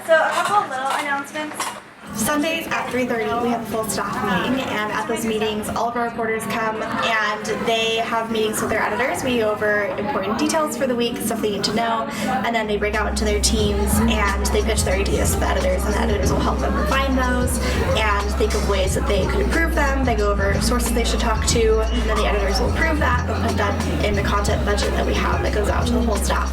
So a couple of little announcements. Sundays at 3:30 we have a full staff meeting, and at those meetings all of our reporters come and they have meetings with their editors. We go over important details for the week, stuff they need to know, and then they break out into their teams and they pitch their ideas to the editors, and the editors will help them refine those and think of ways that they could improve them. They go over sources they should talk to, and then the editors will approve that and put that in the content budget that we have that goes out to the whole staff.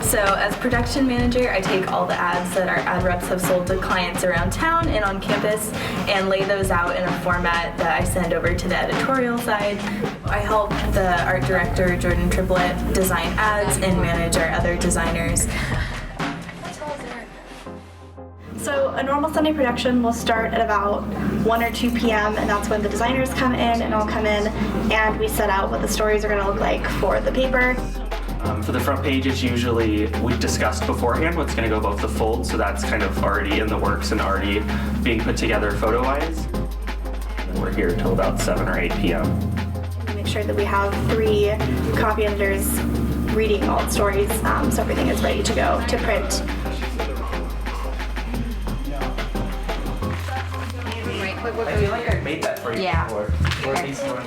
So as production manager, I take all the ads that our ad reps have sold to clients around town and on campus and lay those out in a format that I send over to the editorial side. I help the art director, Jordan Triplett, design ads and manage our other designers. So a normal Sunday production will start at about 1 or 2 p.m. and that's when the designers come in and I'll come in and we set out what the stories are going to look like for the paper. For the front page, it's usually, we discussed beforehand what's going to go above the fold, so that's kind of already in the works and already being put together photo-wise. And we're here till about 7 or 8 p.m. We make sure that we have 3 copy editors reading all the stories, so everything is ready to go to print. I feel like I made that for you before.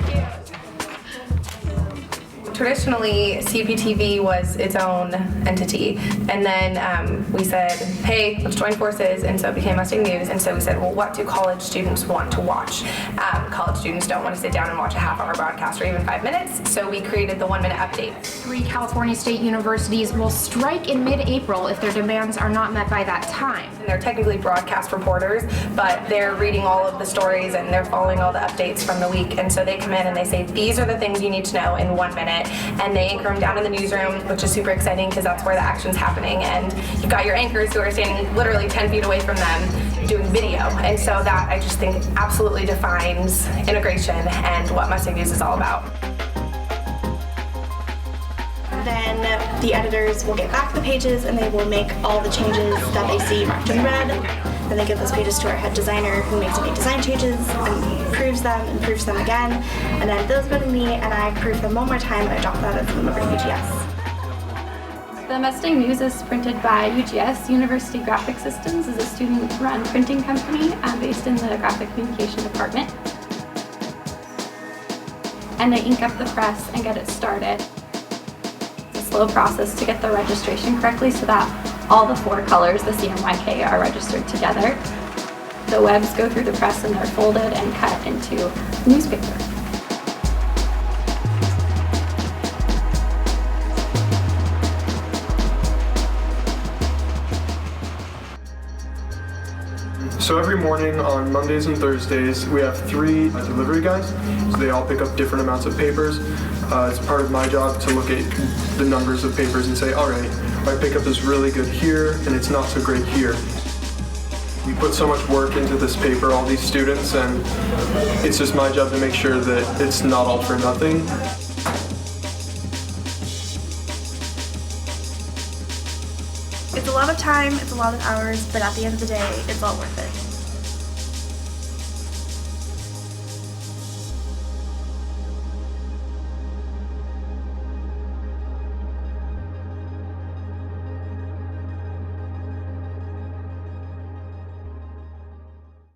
Traditionally, CPTV was its own entity, and then we said, hey, let's join forces, and so it became Mustang News, and so we said, well, what do college students want to watch? College students don't want to sit down and watch a half-hour broadcast or even 5 minutes, so we created the 1-minute update. 3 California state universities will strike in mid-April if their demands are not met by that time. And they're technically broadcast reporters, but they're reading all of the stories and they're following all the updates from the week, and so they come in and they say, these are the things you need to know in 1 minute. And they anchor them down in the newsroom, which is super exciting because that's where the action's happening. And you've got your anchors who are standing literally 10 feet away from them doing video. And so that, I just think, absolutely defines integration and what Mustang News is all about. Then the editors will get back the pages and they will make all the changes that they see marked in red. Then they give those pages to our head designer who makes any design changes and proofs them again. And then those go to me and I proof them one more time and I drop that and send them over to UGS. The Mustang News is printed by UGS. University Graphic Systems is a student-run printing company based in the graphic communication department. And they ink up the press and get it started. Slow process to get the registration correctly so that all the 4 colors, the CMYK, are registered together. The webs go through the press and they're folded and cut into newspaper. So every morning on Mondays and Thursdays, we have 3 delivery guys. So they all pick up different amounts of papers. It's part of my job to look at the numbers of papers and say, all right, I pick up this really good here and it's not so great here. We put so much work into this paper, all these students, and it's just my job to make sure that it's not all for nothing. It's a lot of time, it's a lot of hours, but at the end of the day, it's all worth it.